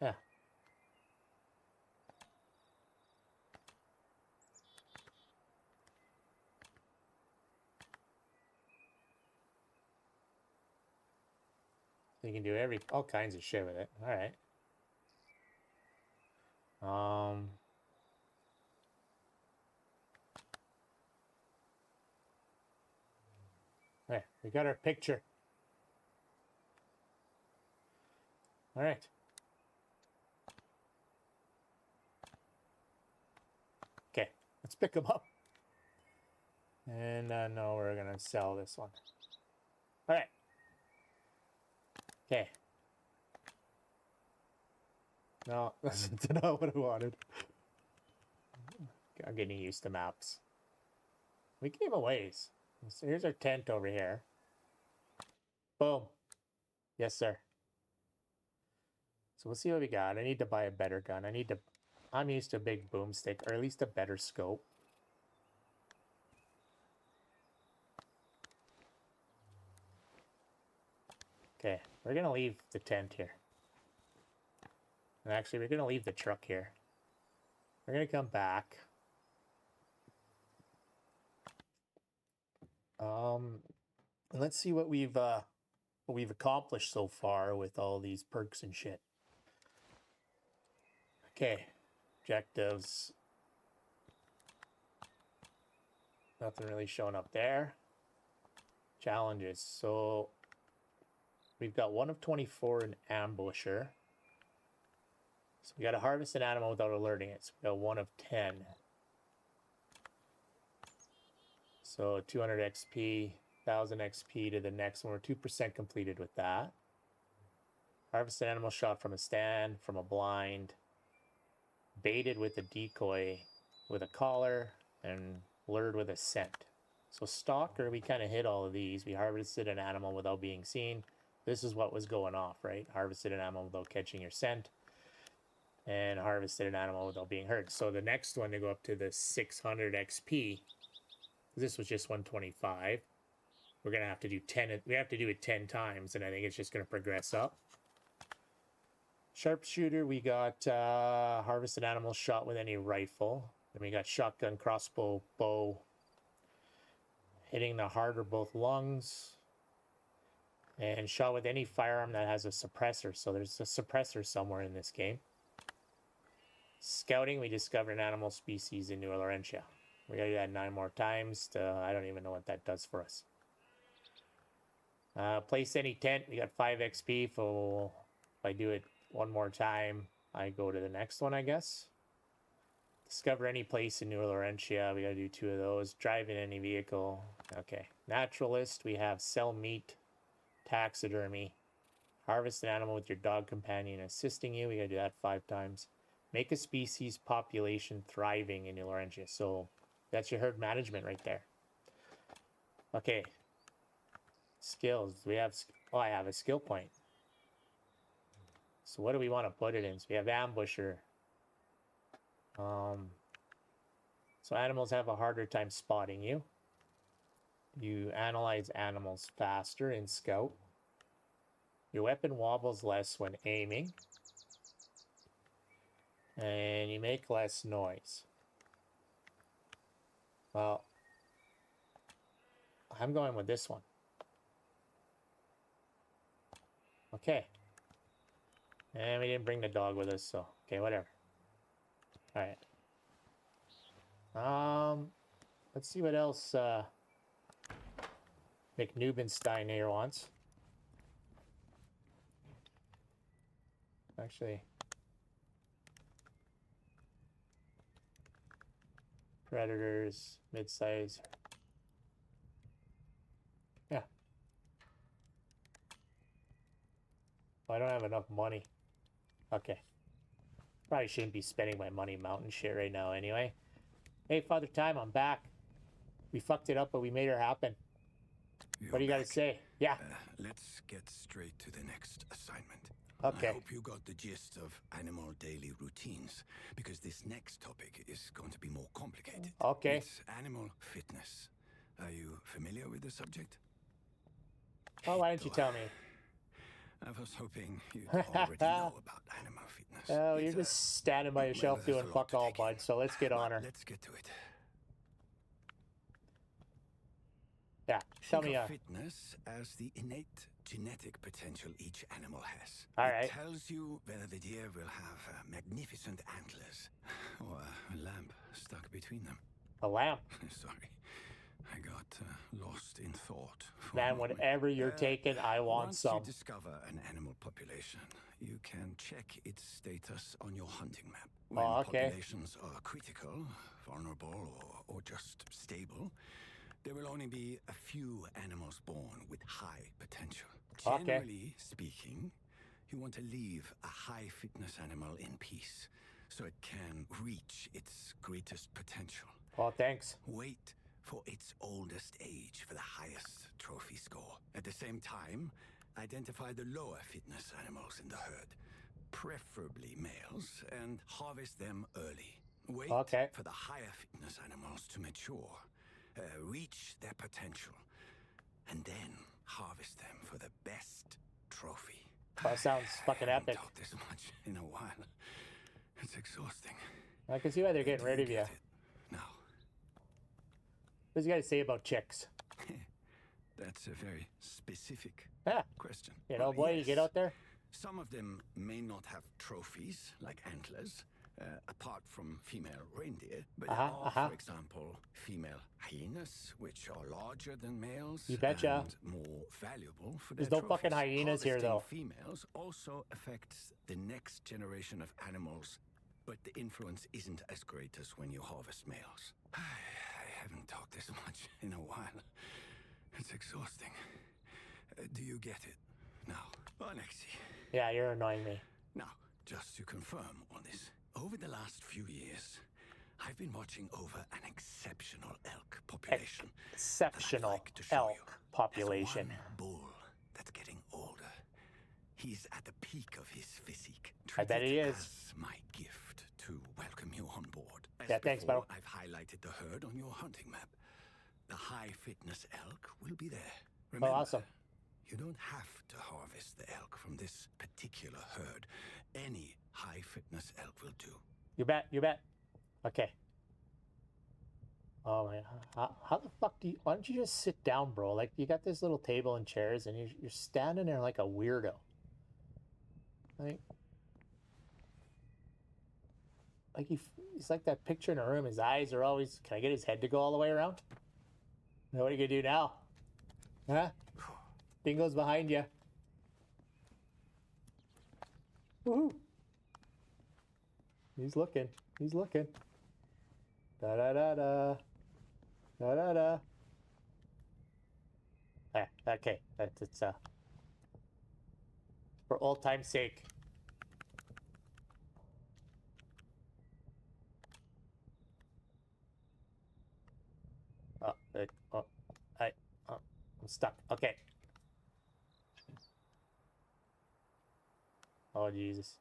Yeah, You can do all kinds of shit with it. All right. There, we got our picture. All right. Okay, let's pick them up. And no, we're gonna sell this one. All right. Okay. No, that's not what I wanted. I'm getting used to maps. We came a ways. So here's our tent over here. Boom. Yes, sir. So we'll see what we got. I need to buy a better gun. I'm used to a big boomstick, or at least a better scope. Okay, we're gonna leave the tent here. And actually, we're gonna leave the truck here. We're gonna come back. And let's see what we've accomplished so far with all these perks and shit. Okay, objectives. Nothing really showing up there. Challenges. So we've got 1 of 24 in ambusher. So we got to harvest an animal without alerting it. So we got 1 of 10. So 200 XP, 1000 XP to the next one. We're 2% completed with that. Harvest an animal shot from a stand, from a blind. Baited with a decoy, with a collar, and lured with a scent. So Stalker, we kind of hit all of these. We harvested an animal without being seen. This is what was going off, right? Harvested an animal without catching your scent. And harvested an animal without being heard. So the next one to go up to the 600 XP. This was just 125. We're going to have to do 10. We have to do it 10 times, and I think it's just going to progress up. Sharpshooter, we got harvested animal shot with any rifle. Then we got shotgun, crossbow, bow. Hitting the heart or both lungs. And shot with any firearm that has a suppressor. So there's a suppressor somewhere in this game. Scouting, we discovered an animal species in Laurentia. We gotta do that 9 more times. I don't even know what that does for us. Place any tent. We got 5 XP. If I do it 1 more time, I go to the next one, I guess. Discover any place in New Laurentia. We gotta do 2 of those. Drive in any vehicle. Okay. Naturalist. We have sell meat, taxidermy, harvest an animal with your dog companion assisting you. We gotta do that 5 times. Make a species population thriving in New Laurentia. So that's your herd management right there. Okay. Skills. We have. Oh, I have a skill point. So what do we want to put it in? So we have ambusher. So animals have a harder time spotting you. You analyze animals faster in scout. Your weapon wobbles less when aiming. And you make less noise. Well, I'm going with this one. Okay. And we didn't bring the dog with us, so okay, whatever. Alright. Let's see what else McNubenstein here wants. Actually, predators, mid-size. Yeah. Oh, I don't have enough money. Okay. Probably shouldn't be spending my money mountain shit right now anyway. Hey, Father Time, I'm back. We fucked it up, but we made it happen. What do you got to say? Yeah.
Let's get straight to the next assignment.
Okay.
I hope you got the gist of animal daily routines, because this next topic is going to be more complicated.
Okay.
It's animal fitness. Are you familiar with the subject?
Oh, why don't you tell me?
I was hoping you'd already know about animal fitness.
Oh, you're just standing by yourself doing fuck all, bud, so let's get on her.
Let's get to it.
Yeah, tell me.
Think of fitness as the innate genetic potential each animal has.
All
It
right.
tells you whether the deer will have magnificent antlers or a lamp stuck between them.
A lamp.
Sorry, I got lost in thought for a
Man,
moment.
whatever you're taking, I want
Once
some.
you discover an animal population, you can check its status on your hunting map. When
Oh, okay.
populations are critical, vulnerable, or just stable, there will only be a few animals born with high potential.
Okay.
Generally speaking, you want to leave a high-fitness animal in peace so it can reach its greatest potential.
Oh, thanks.
Wait for its oldest age for the highest trophy score. At the same time, identify the lower fitness animals in the herd, preferably males, and harvest them early. Wait
Okay.
for the higher fitness animals to mature, reach their potential, and then harvest them for the best trophy.
That sounds fucking
I haven't
epic.
talked this much in a while. It's exhausting.
I can see why they're getting rid of you.
Get it? No.
What's you got to say about chicks?
That's a very specific
Yeah.
question.
You know,
Well,
boy, you get
yes.
out there.
Some of them may not have trophies like antlers, apart from female reindeer, but there are, for example, female hyenas, which are larger than males
You betcha.
and more valuable for
There's
their
no fucking
trophies.
hyenas here, though.
Harvesting females also affects the next generation of animals, but the influence isn't as great as when you harvest males. I haven't talked this much in a while. It's exhausting. Do you get it now, Alexi?
Yeah, you're annoying me.
Now, just to confirm on this, over the last few years, I've been watching over an exceptional elk population.
Exceptional
like to show you.
elk population.
There's one bull that's getting older. He's at the peak of his physique.
I bet he is.
As my gift to welcome you on board. As
Yeah, thanks,
before,
bro.
I've highlighted the herd on your hunting map. The high-fitness elk will be there. Remember,
awesome.
you don't have to harvest the elk from this particular herd. Any high-fitness elk will do.
You bet. You bet. Okay. Oh my, how the fuck do you, why don't you just sit down, bro? Like, you got this little table and chairs and you're standing there like a weirdo. Like he's like that picture in a room. His eyes are always, can I get his head to go all the way around? Now what are you gonna do now? Huh? Bingo's behind you. Woohoo! He's looking. He's looking. Da da da da. Da da da. Okay. It's for old time's sake. I'm stuck. Okay. Oh, Jesus.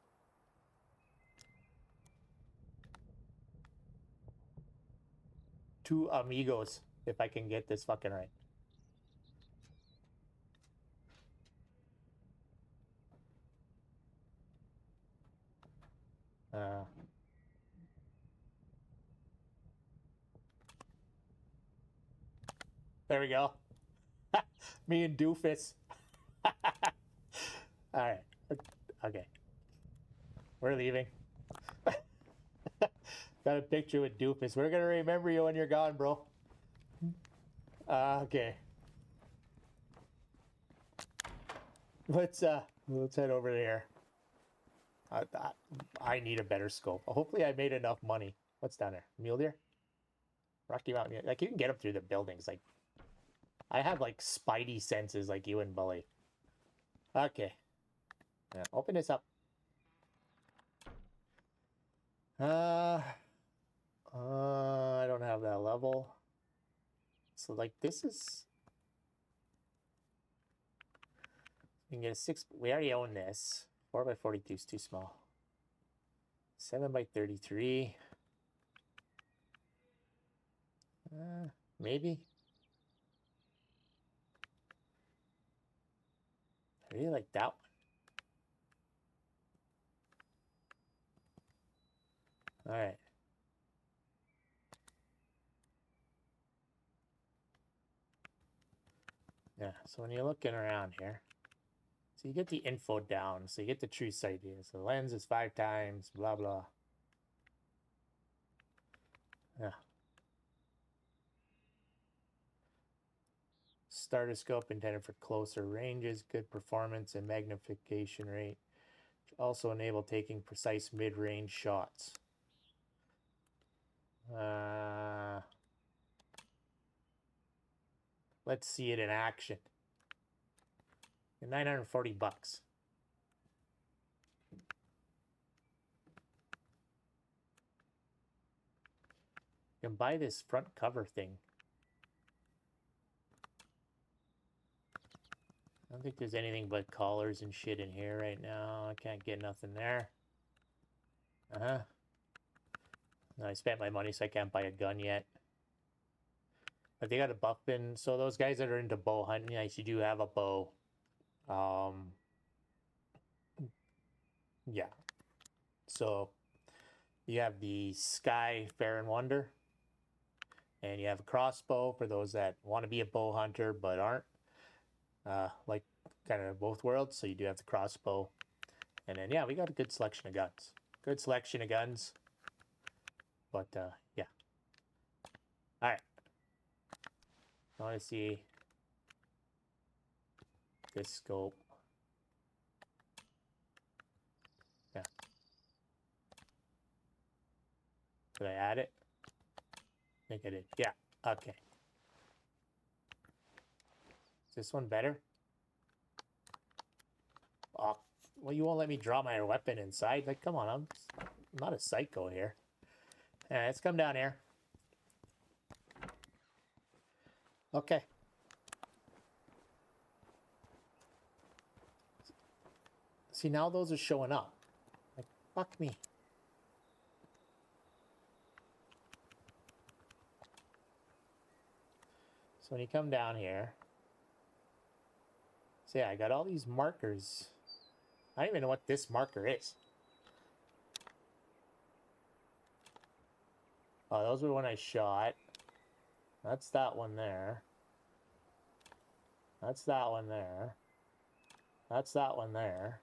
Two amigos, if I can get this fucking right. There we go. Me and Doofus. All right. Okay. We're leaving. Got a picture with Doofus. We're gonna remember you when you're gone, bro. Okay. Let's head over there. I need a better scope. Hopefully, I made enough money. What's down there? Mule deer? Rocky Mountain. Like, you can get up through the buildings. Like, I have like spidey senses, like you and Bully. Okay. Yeah, open this up. I don't have that level. So like this is, you can get a 6. We already own this. 4x42 is too small. 7x33. Maybe. I really like that one. All right. Yeah, so when you're looking around here, So you get the info down. So you get the true sight idea. So the lens is 5 times, blah, blah. Yeah. Starter scope intended for closer ranges, good performance and magnification rate. Also enable taking precise mid-range shots. Let's see it in action. 940 bucks. You can buy this front cover thing. I don't think there's anything but collars and shit in here right now. I can't get nothing there. Uh-huh. I spent my money, so I can't buy a gun yet. But they got a buff bin. So those guys that are into bow hunting, I actually do have a bow. Yeah. So you have the Sky Fair and Wonder. And you have a crossbow for those that want to be a bow hunter but aren't. Like kind of both worlds. So you do have the crossbow. And then, yeah, we got a good selection of guns. Good selection of guns. But, yeah. All right. I want to see this scope. Yeah. Did I add it? I think I did. Yeah. Okay. Is this one better? Oh, well, you won't let me drop my weapon inside. Like, come on, I'm not a psycho here. All right, let's come down here. Okay. See, now those are showing up. Like, fuck me. So when you come down here, so yeah, I got all these markers. I don't even know what this marker is. Oh, those were when I shot. That's that one there. That's that one there. That's that one there.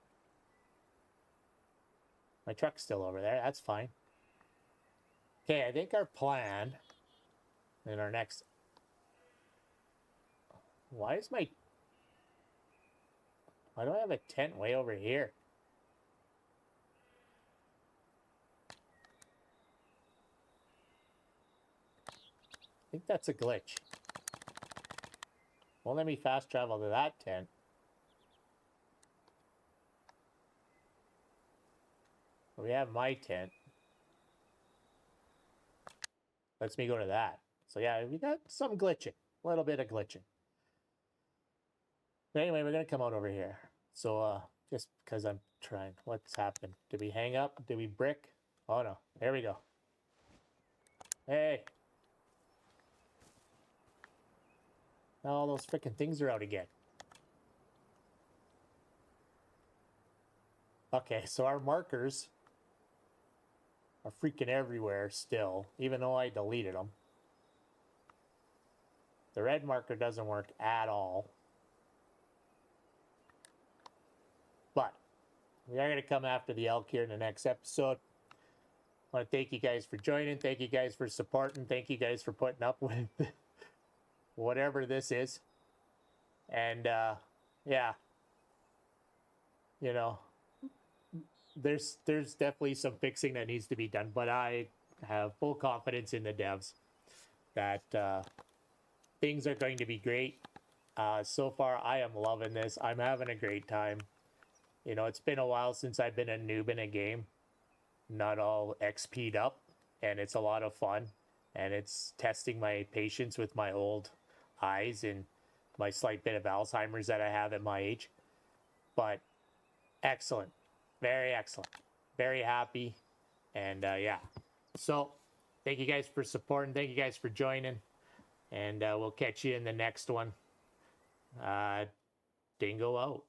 My truck's still over there. That's fine. Okay, I think our plan in our next... Why is my... Why do I have a tent way over here? I think that's a glitch. Won't let me fast travel to that tent. We have my tent. Lets me go to that. So yeah, we got some glitching. A little bit of glitching. But anyway, we're going to come out over here. So just because I'm trying. What's happened? Did we hang up? Did we brick? Oh no. There we go. Hey. Now all those freaking things are out again. Okay, so our markers are freaking everywhere still, even though I deleted them. The red marker doesn't work at all. But we are going to come after the elk here in the next episode. I want to thank you guys for joining. Thank you guys for supporting. Thank you guys for putting up with whatever this is. And yeah, you know, there's definitely some fixing that needs to be done, but I have full confidence in the devs that things are going to be great. So far, I am loving this. I'm having a great time. You know, it's been a while since I've been a noob in a game, not all XP'd up, and it's a lot of fun. And it's testing my patience with my old eyes and my slight bit of Alzheimer's that I have at my age. But excellent. Very excellent. Very happy. And yeah. So thank you guys for supporting. Thank you guys for joining. And we'll catch you in the next one. Dingo out.